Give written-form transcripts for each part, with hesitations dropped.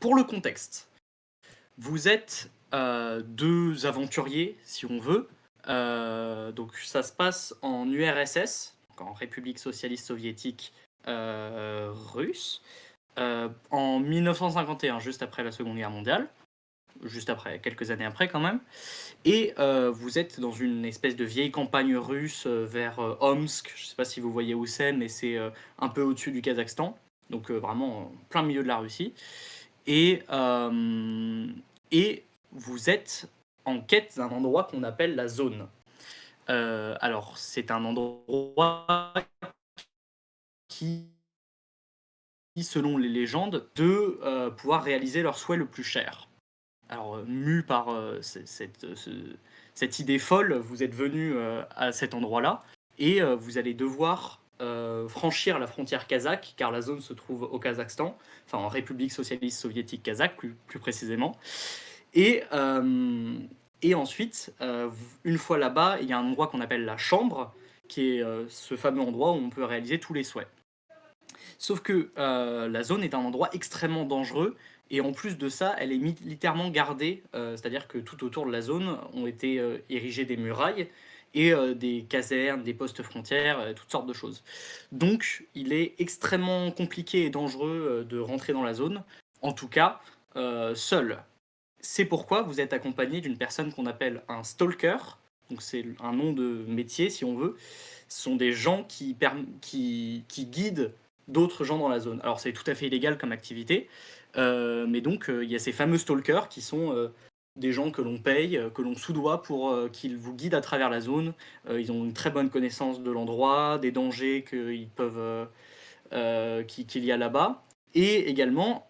pour le contexte, vous êtes deux aventuriers, si on veut. Donc ça se passe en URSS, donc en République socialiste soviétique russe, en 1951, juste après la Seconde Guerre mondiale, juste après, quelques années après quand même. Et vous êtes dans une espèce de vieille campagne russe vers Omsk. Je ne sais pas si vous voyez où c'est, mais c'est un peu au-dessus du Kazakhstan. Donc vraiment en plein milieu de la Russie. Et, euh, et vous êtes en quête d'un endroit qu'on appelle la zone. Alors c'est un endroit qui, selon les légendes, de pouvoir réaliser leur souhait le plus cher. Alors, mu par cette idée folle, vous êtes venu à cet endroit-là et vous allez devoir franchir la frontière kazakh, car la zone se trouve au Kazakhstan, enfin en République socialiste soviétique kazakh plus précisément. Et, et ensuite, une fois là-bas, il y a un endroit qu'on appelle la chambre, qui est ce fameux endroit où on peut réaliser tous les souhaits. Sauf que la zone est un endroit extrêmement dangereux et en plus de ça, elle est militairement gardée, c'est-à-dire que tout autour de la zone ont été érigées des murailles et des casernes, des postes frontières, toutes sortes de choses. Donc il est extrêmement compliqué et dangereux de rentrer dans la zone, en tout cas seul. C'est pourquoi vous êtes accompagné d'une personne qu'on appelle un stalker, donc c'est un nom de métier si on veut. Ce sont des gens qui guident d'autres gens dans la zone. Alors c'est tout à fait illégal comme activité, mais donc il y a ces fameux stalkers qui sont des gens que l'on paye, que l'on soudoie pour qu'ils vous guident à travers la zone. Ils ont une très bonne connaissance de l'endroit, des dangers qu'il y a là-bas, et également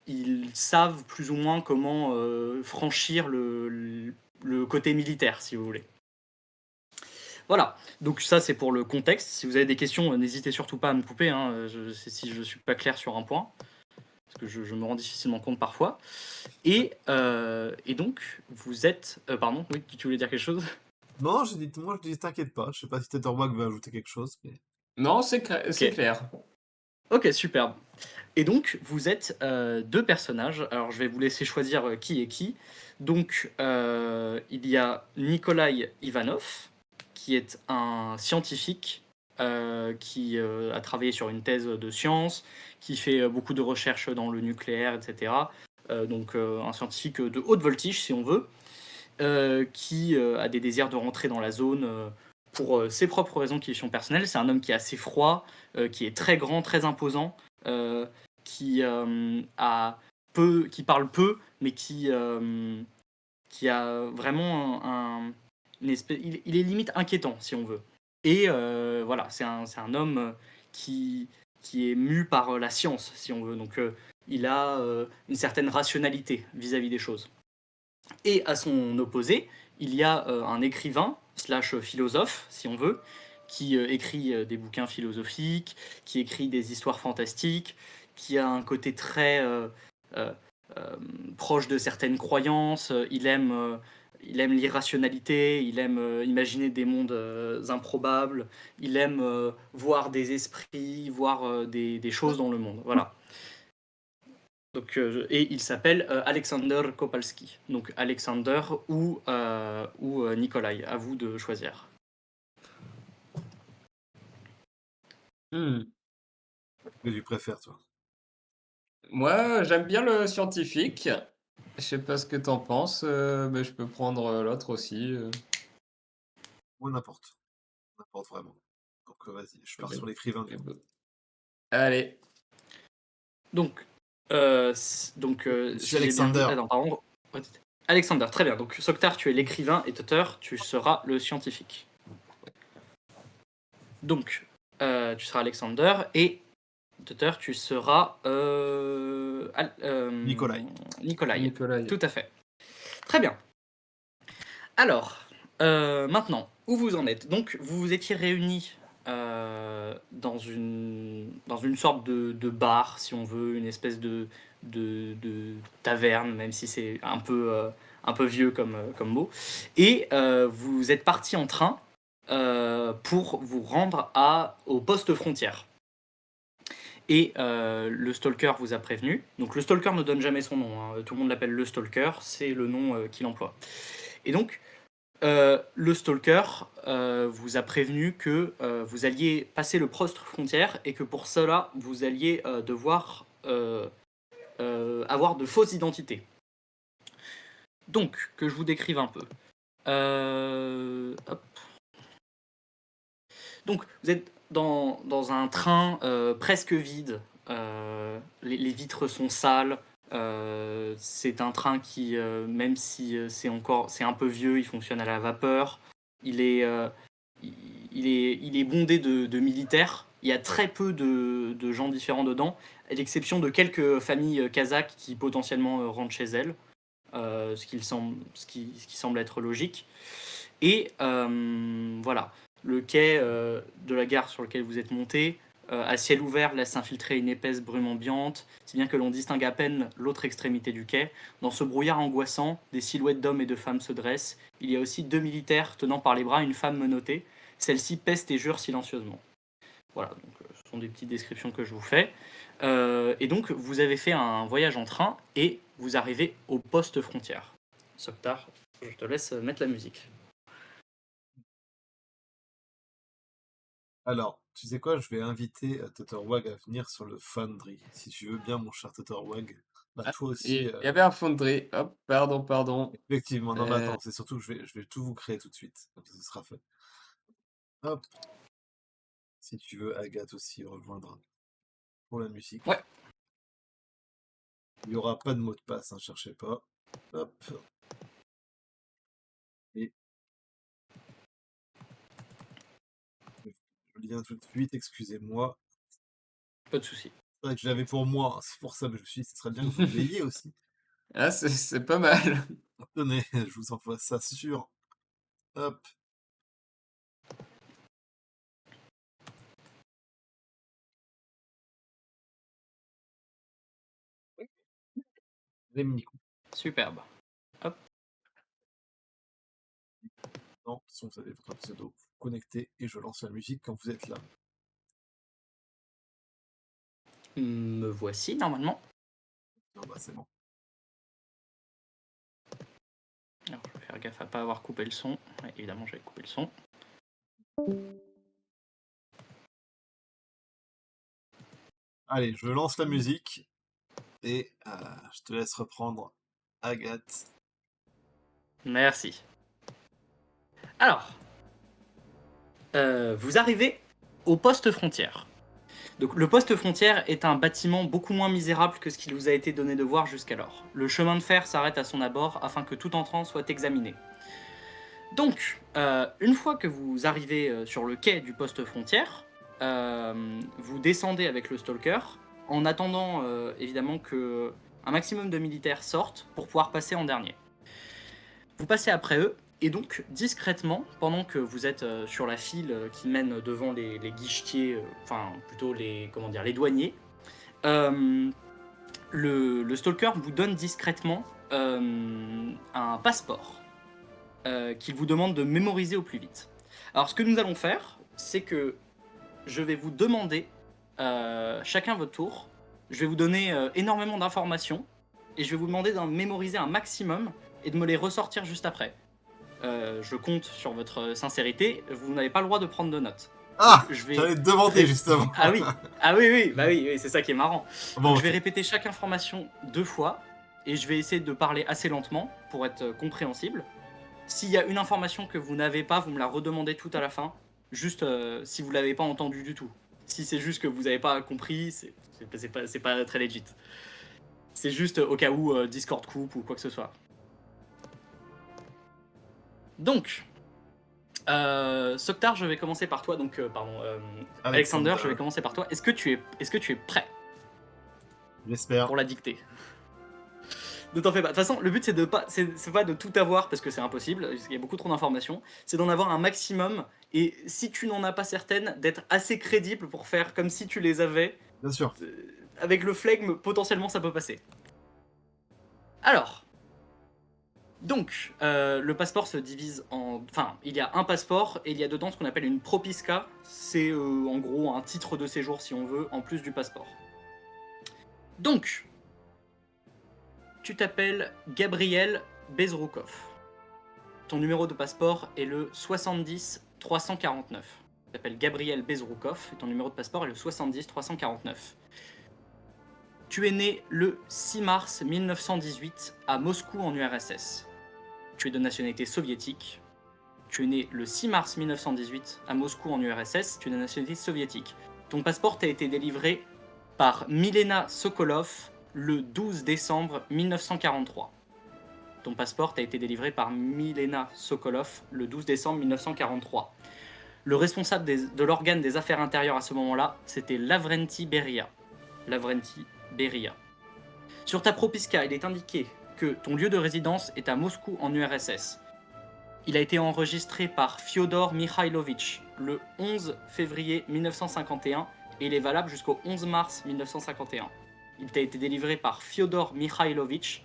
ils savent plus ou moins comment franchir le côté militaire, si vous voulez. Voilà, donc ça c'est pour le contexte. Si vous avez des questions, n'hésitez surtout pas à me couper hein, si je ne suis pas clair sur un point, parce que je me rends difficilement compte parfois. Et donc, vous êtes... pardon, oui, tu voulais dire quelque chose? Non, moi je dis t'inquiète pas. Je sais pas si Tetherbox veut ajouter quelque chose, mais. Non, Ok, c'est clair. ok, superbe. Et donc, vous êtes deux personnages. Alors, je vais vous laisser choisir qui est qui. Donc, il y a Nikolai Ivanov, qui est un scientifique qui a travaillé sur une thèse de science, qui fait beaucoup de recherches dans le nucléaire, etc. Donc, un scientifique de haute voltige, si on veut, qui a des désirs de rentrer dans la zone pour ses propres raisons qui sont personnelles. C'est un homme qui est assez froid, qui est très grand, très imposant, euh, qui parle peu, mais qui a vraiment une espèce. Il est limite inquiétant, si on veut. Et voilà, c'est un homme qui, qui est mu par la science, si on veut. Donc il a une certaine rationalité vis-à-vis des choses. Et à son opposé, il y a un écrivain, slash philosophe, si on veut, qui écrit des bouquins philosophiques, qui écrit des histoires fantastiques, qui a un côté très euh, euh, proche de certaines croyances. Il aime l'irrationalité, il aime imaginer des mondes improbables, il aime voir des esprits, voir des choses dans le monde. Voilà. Donc, et il s'appelle Alexander Kopalski. Donc Alexander ou Nikolai, à vous de choisir. Hmm. Que tu préfères, toi? Moi, j'aime bien le scientifique. Je sais pas ce que t'en penses, mais je peux prendre l'autre aussi. Moi, n'importe. N'importe vraiment. Donc, vas-y, je pars Mais- sur l'écrivain, du mais coup. bon. Allez. Donc, Monsieur si j'ai bien vu. Alexander. Attends, pardon. Alexander, très bien. Donc Soktar, tu es l'écrivain et Tutor, tu seras le scientifique. Donc, tu seras Alexander et Tutor, tu seras Nikolai. Nikolai. Nicolas. Tout à fait. Très bien. Alors, maintenant, où vous en êtes? Donc, vous vous étiez réunis dans une sorte de bar, si on veut, une espèce de taverne, même si c'est un peu vieux comme mot. Et vous êtes parti en train pour vous rendre au poste frontière. Et le Stalker vous a prévenu. Donc le Stalker ne donne jamais son nom, hein. Tout le monde l'appelle le Stalker, c'est le nom qu'il emploie. Et donc, le Stalker vous a prévenu que vous alliez passer le poste frontière et que pour cela, vous alliez devoir avoir de fausses identités. Donc, que je vous décrive un peu. Hop. Donc, vous êtes dans un train presque vide. Les vitres sont sales. C'est un train qui, même si c'est un peu vieux, il fonctionne à la vapeur. Il est bondé de militaires. Il y a très peu de gens différents dedans, à l'exception de quelques familles kazakhs qui potentiellement rentrent chez elles, ce qui semble être logique. Et voilà, le quai de la gare sur lequel vous êtes monté, à ciel ouvert, laisse s'infiltrer une épaisse brume ambiante, si bien que l'on distingue à peine l'autre extrémité du quai. Dans ce brouillard angoissant, des silhouettes d'hommes et de femmes se dressent. Il y a aussi 2 militaires tenant par les bras une femme menottée. Celle-ci peste et jure silencieusement. Voilà, donc ce sont des petites descriptions que je vous fais. Et donc, vous avez fait un voyage en train et vous arrivez au poste frontière. Soktar, je te laisse mettre la musique. Alors, tu sais quoi, je vais inviter Totterwag à venir sur le Foundry. Si tu veux bien, mon cher Totterwag. Bah, Ah, toi aussi, il y avait un Foundry. Hop, pardon. effectivement. Non, mais Euh, attends, c'est surtout que je vais tout vous créer tout de suite. Comme ça, ce sera fait. Hop, si tu veux, Agathe aussi rejoindra pour la musique. Ouais. Il n'y aura pas de mot de passe, hein, cherchez pas. Hop. Et je viens tout de suite, excusez-moi. Pas de souci. C'est vrai que je l'avais pour moi, hein, c'est pour ça que je me suis dit, ce serait bien que vous l'ayez aussi. Ah, c'est pas mal. Tenez, je vous envoie ça sur. Hop. Les mini-coups. Superbe. Hop. Non, de toute façon, vous avez votre pseudo. Vous connectez et je lance la musique quand vous êtes là. Me voici normalement. Non, bah c'est bon. Alors, je vais faire gaffe à pas avoir coupé le son. Ouais, évidemment, j'avais coupé le son. Allez, je lance la musique et je te laisse reprendre Agathe. Merci. Alors, vous arrivez au poste frontière. Donc, le poste frontière est un bâtiment beaucoup moins misérable que ce qu'il vous a été donné de voir jusqu'alors. Le chemin de fer s'arrête à son abord afin que tout entrant soit examiné. Donc, une fois que vous arrivez sur le quai du poste frontière, vous descendez avec le stalker en attendant évidemment que un maximum de militaires sortent pour pouvoir passer en dernier. Vous passez après eux et donc discrètement, pendant que vous êtes sur la file qui mène devant les guichetiers, enfin plutôt les douaniers, le stalker vous donne discrètement un passeport qu'il vous demande de mémoriser au plus vite. Alors ce que nous allons faire, c'est que je vais vous demander, chacun votre tour, je vais vous donner énormément d'informations, et je vais vous demander d'en mémoriser un maximum, et de me les ressortir juste après. Je compte sur votre sincérité, vous n'avez pas le droit de prendre de notes. Ah, je vais... j'allais te demander justement. Ah oui, oui, c'est ça qui est marrant. Bon, Donc, je vais répéter chaque information 2 fois, et je vais essayer de parler assez lentement pour être compréhensible. S'il y a une information que vous n'avez pas, vous me la redemandez tout à la fin, juste si vous l'avez pas entendu du tout. Si c'est juste que vous n'avez pas compris, c'est pas très legit. C'est juste au cas où Discord coupe ou quoi que ce soit. Donc, Soktar, je vais commencer par toi. Donc, Alexander, je vais commencer par toi. Est-ce que tu es prêt j'espère. pour la dictée? Ne t'en fais pas. De toute façon, le but c'est pas de tout avoir parce que c'est impossible, parce qu'il y a beaucoup trop d'informations. C'est d'en avoir un maximum et si tu n'en as pas certaines, d'être assez crédible pour faire comme si tu les avais. Bien sûr. Avec le flegme, potentiellement ça peut passer. Alors, donc, le passeport se divise en... Enfin, il y a un passeport et il y a dedans ce qu'on appelle une propiska. C'est en gros un titre de séjour si on veut, en plus du passeport. Donc, tu t'appelles Gabriel Bezroukov. Ton numéro de passeport est le 70 349. Tu t'appelles Gabriel Bezroukov et ton numéro de passeport est le 70 349. Tu es né le 6 mars 1918 à Moscou en URSS. Tu es de nationalité soviétique. Tu es né le 6 mars 1918 à Moscou en URSS. Tu es de nationalité soviétique. Ton passeport t'a été délivré par Milena Sokolov le 12 décembre 1943. Ton passeport a été délivré par Milena Sokolov le 12 décembre 1943. Le responsable de l'organe des affaires intérieures à ce moment-là, c'était Lavrenti Beria. Lavrenti Beria. Sur ta propiska, il est indiqué que ton lieu de résidence est à Moscou en URSS. Il a été enregistré par Fyodor Mikhailovitch le 11 février 1951 et il est valable jusqu'au 11 mars 1951. Il t'a été délivré par Fyodor Mikhailovitch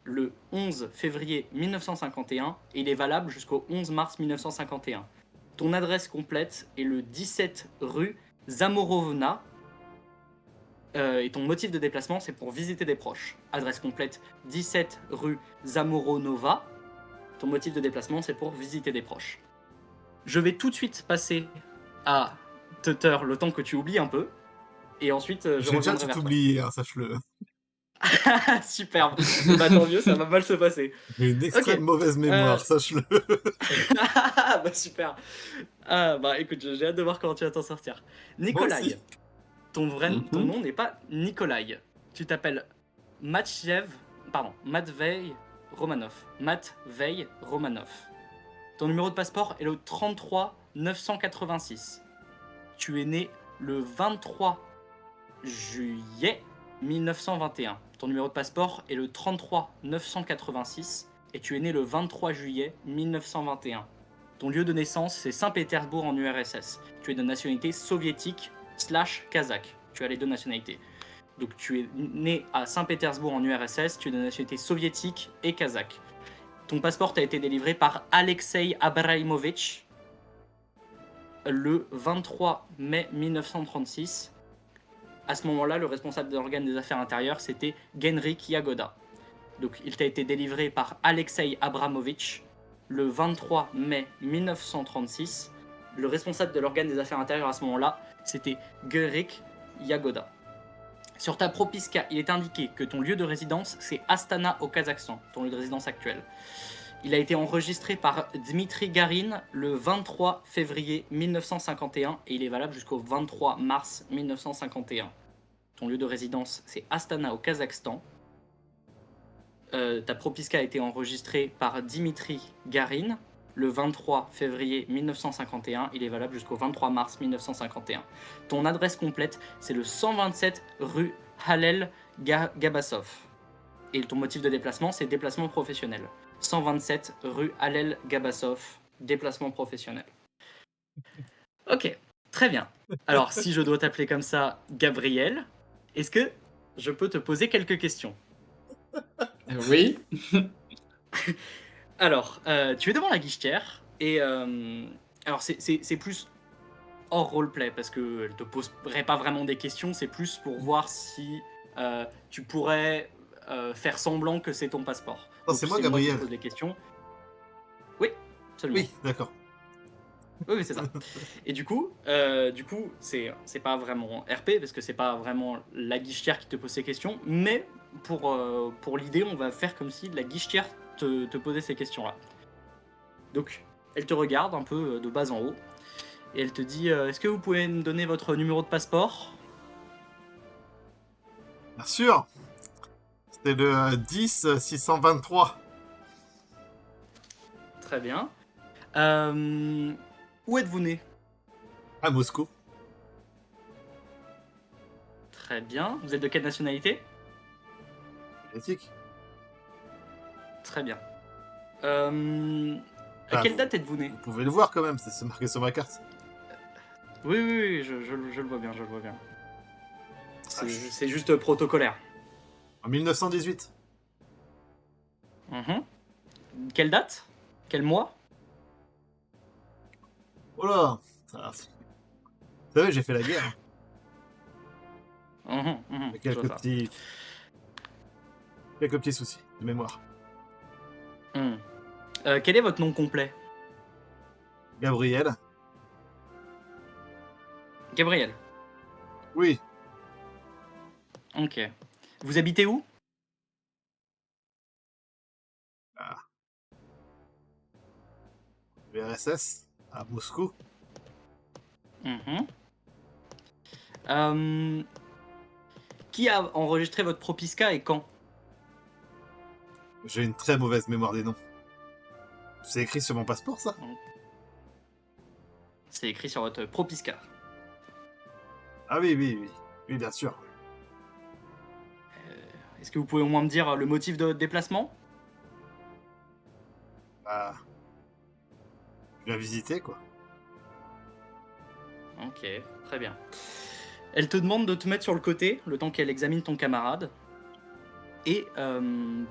le 11 février 1951 et il est valable jusqu'au 11 mars 1951. Ton adresse complète est le 17 rue Zamorovna et ton motif de déplacement c'est pour visiter des proches. Adresse complète 17 rue Zamoronova. Ton motif de déplacement c'est pour visiter des proches. Je vais tout de suite passer à Tutter le temps que tu oublies un peu et ensuite je J'ai déjà reviendrai tout vers toi. oublié, hein, sache-le. Superbe. Bah tant mieux, ça va mal se passer. J'ai une extrême mauvaise mémoire, sache-le. Bah super. Ah bah écoute, j'ai hâte de voir comment tu vas t'en sortir. Nikolai. Ton nom n'est pas Nikolai. Tu t'appelles Matvei Romanov. Matvei Romanov. Ton numéro de passeport est le 33 986. Tu es né le 23 juillet 1921. Ton numéro de passeport est le 33 986 et tu es né le 23 juillet 1921. Ton lieu de naissance, c'est Saint-Pétersbourg en URSS. Tu es de nationalité soviétique / kazakh. Tu as les deux nationalités. Donc tu es né à Saint-Pétersbourg en URSS, tu es de nationalité soviétique et kazakh. Ton passeport a été délivré par Alexei Abramovitch le 23 mai 1936. À ce moment-là, le responsable de l'organe des affaires intérieures, c'était Genrik Yagoda. Donc il t'a été délivré par Alexei Abramovitch le 23 mai 1936. Le responsable de l'organe des affaires intérieures à ce moment-là, c'était Genrik Yagoda. Sur ta propiska, il est indiqué que ton lieu de résidence, c'est Astana au Kazakhstan, ton lieu de résidence actuel. Il a été enregistré par Dmitri Garin le 23 février 1951 et il est valable jusqu'au 23 mars 1951. Ton lieu de résidence, c'est Astana au Kazakhstan. Ta propiska a été enregistrée par Dmitri Garin le 23 février 1951. Il est valable jusqu'au 23 mars 1951. Ton adresse complète, c'est le 127 rue Halel Gabasov. Et ton motif de déplacement, c'est déplacement professionnel. 127 rue Halel Gabasov, déplacement professionnel. Ok, très bien. Alors, si je dois t'appeler comme ça, Gabriel, est-ce que je peux te poser quelques questions? Oui. Alors, tu es devant la guichetière et alors c'est plus hors roleplay parce qu'elle te poserait pas vraiment des questions, c'est plus pour voir si tu pourrais faire semblant que c'est ton passeport. Oh, c'est moi, Gabriel. Moi qui pose les questions. Oui, absolument. Oui, d'accord. Oui, c'est ça. Et du coup, c'est pas vraiment RP parce que c'est pas vraiment la guichetière qui te pose ces questions, mais pour l'idée, on va faire comme si la guichetière te posait ces questions-là. Donc, elle te regarde un peu de bas en haut et elle te dit est-ce que vous pouvez me donner votre numéro de passeport? Bien sûr. C'était le 10 623. Très bien. Où êtes-vous né? À Moscou. Très bien. Vous êtes de quelle nationalité? Soviétique. Très bien. À quelle date êtes-vous né? Vous pouvez le voir quand même, c'est marqué sur ma carte. Oui, je le vois bien, C'est juste protocolaire. En 1918. Quelle date? Quel mois? Oh là. Vous savez, j'ai fait la guerre. Mais Je vois ça. quelques petits soucis de mémoire. Mhm. Quel est votre nom complet? Gabriel? Gabriel. Oui. Ok. Vous habitez où? Ah, URSS? À Moscou? Mhm. Euh, Qui a enregistré votre propiska et quand? J'ai une très mauvaise mémoire des noms. C'est écrit sur mon passeport, ça? C'est écrit sur votre propiska. Ah oui, oui, oui. Oui, bien sûr. Est-ce que vous pouvez au moins me dire le motif de votre déplacement? Bah, je viens visiter, quoi. Ok, très bien. Elle te demande de te mettre sur le côté, le temps qu'elle examine ton camarade. Et une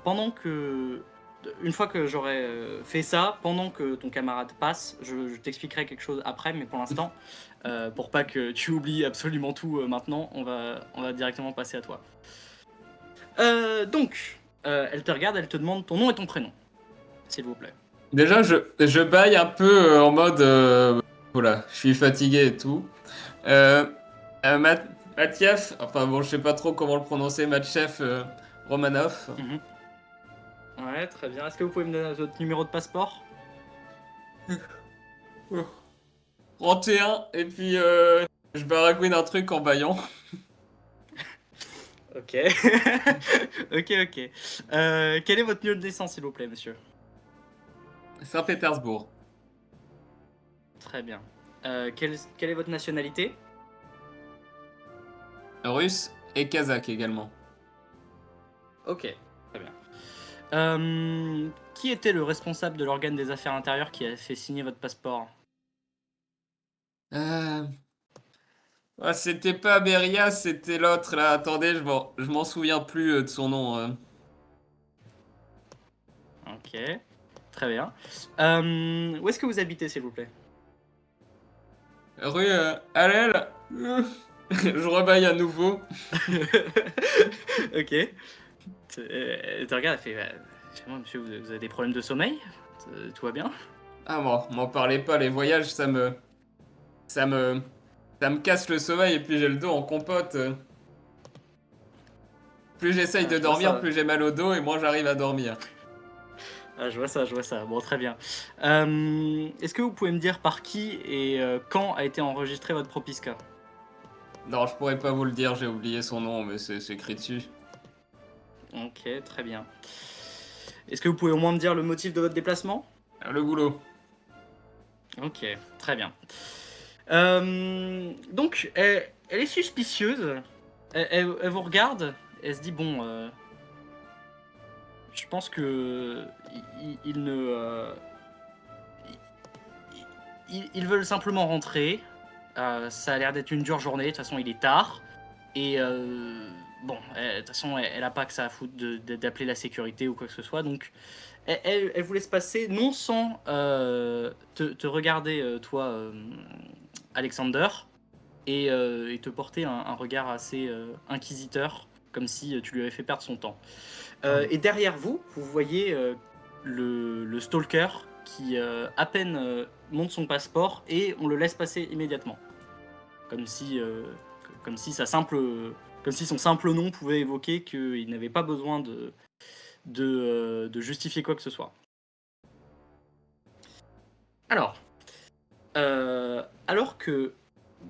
fois que j'aurai fait ça, pendant que ton camarade passe, je t'expliquerai quelque chose après, mais pour l'instant, pour pas que tu oublies absolument tout maintenant, on va directement passer à toi. Elle te regarde, elle te demande ton nom et ton prénom, s'il vous plaît. Déjà, je baille un peu en mode. Voilà, je suis fatigué et tout. Euh, Matiev, enfin bon, je sais pas trop comment le prononcer, Matchev Romanov. Mhm. Ouais, très bien. Est-ce que vous pouvez me donner votre numéro de passeport? 31, et puis je baragouine un truc en baillant. Ok. Ok. Quel est votre lieu de naissance, s'il vous plaît, monsieur? Saint-Pétersbourg. Très bien. Quelle est votre nationalité? Russe et kazakh également. Ok, très bien. Qui était le responsable de l'organe des affaires intérieures qui a fait signer votre passeport? Euh... ouais, c'était pas Beria, c'était l'autre là. Attendez, je m'en souviens plus de son nom. Ok, très bien. Où est-ce que vous habitez, s'il vous plaît? Rue Hallel. Je rebaille à nouveau. Ok. Elle te regarde, elle fait excusez-moi, monsieur, vous avez des problèmes de sommeil? Tout va bien? Ah bon, m'en parlez pas, les voyages, ça me, ça me casse le sommeil et puis j'ai le dos en compote. Plus j'essaye Ah, de je vois dormir, ça. plus j'ai mal au dos et moins j'arrive à dormir. Ah, je vois ça. Bon, très bien. Est-ce que vous pouvez me dire par qui et quand a été enregistré votre propiska? Non, je pourrais pas vous le dire, j'ai oublié son nom, mais c'est écrit dessus. Ok, très bien. Est-ce que vous pouvez au moins me dire le motif de votre déplacement? Le boulot. Ok, très bien. Donc, elle est suspicieuse. Elle vous regarde. Elle se dit bon, je pense que ils ne, ils veulent simplement rentrer. Ça a l'air d'être une dure journée. De toute façon, il est tard. Et bon, de toute façon, elle a pas que ça à foutre d'appeler la sécurité ou quoi que ce soit. Donc, elle vous laisse passer, non sans te regarder, toi, Alexander, et te porter un regard assez inquisiteur, comme si tu lui avais fait perdre son temps. Et derrière vous, vous voyez le stalker qui à peine monte son passeport et on le laisse passer immédiatement. Comme si, comme si, comme si son simple nom pouvait évoquer qu'il n'avait pas besoin de justifier quoi que ce soit. Alors que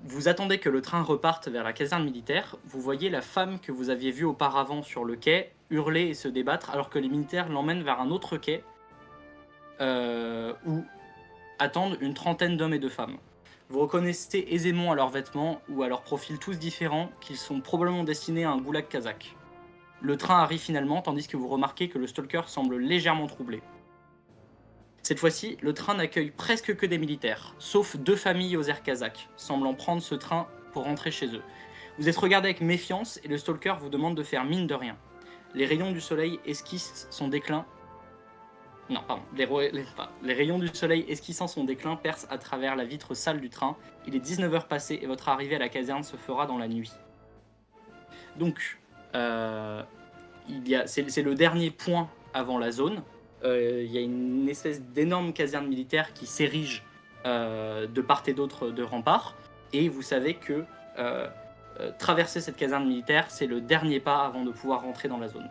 vous attendez que le train reparte vers la caserne militaire, vous voyez la femme que vous aviez vue auparavant sur le quai hurler et se débattre alors que les militaires l'emmènent vers un autre quai où attendent une trentaine d'hommes et de femmes. Vous reconnaissez aisément à leurs vêtements ou à leurs profils tous différents qu'ils sont probablement destinés à un goulag kazakh. Le train arrive finalement tandis que vous remarquez que le stalker semble légèrement troublé. Cette fois-ci, le train n'accueille presque que des militaires, sauf 2 familles aux airs kazakhs, semblant prendre ce train pour rentrer chez eux. Vous êtes regardé avec méfiance et le stalker vous demande de faire mine de rien. Les rayons du soleil esquissent son déclin. Non, pardon. Les rayons du soleil esquissant son déclin percent à travers la vitre sale du train. Il est 19h passé et votre arrivée à la caserne se fera dans la nuit. Donc, c'est le dernier point avant la zone. Il y a une espèce d'énorme caserne militaire qui s'érige de part et d'autre de rempart. Et vous savez que traverser cette caserne militaire, c'est le dernier pas avant de pouvoir rentrer dans la zone.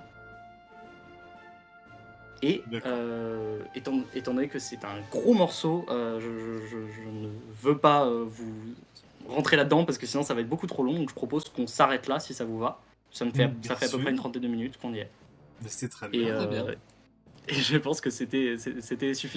Et étant donné que c'est un gros morceau, je ne veux pas vous rentrer là-dedans parce que sinon ça va être beaucoup trop long. Donc je propose qu'on s'arrête là si ça vous va. Ça fait à peu près une trentaine de minutes qu'on y est. Mais c'est très Et, bien. Très bien. et je pense que c'était suffisant.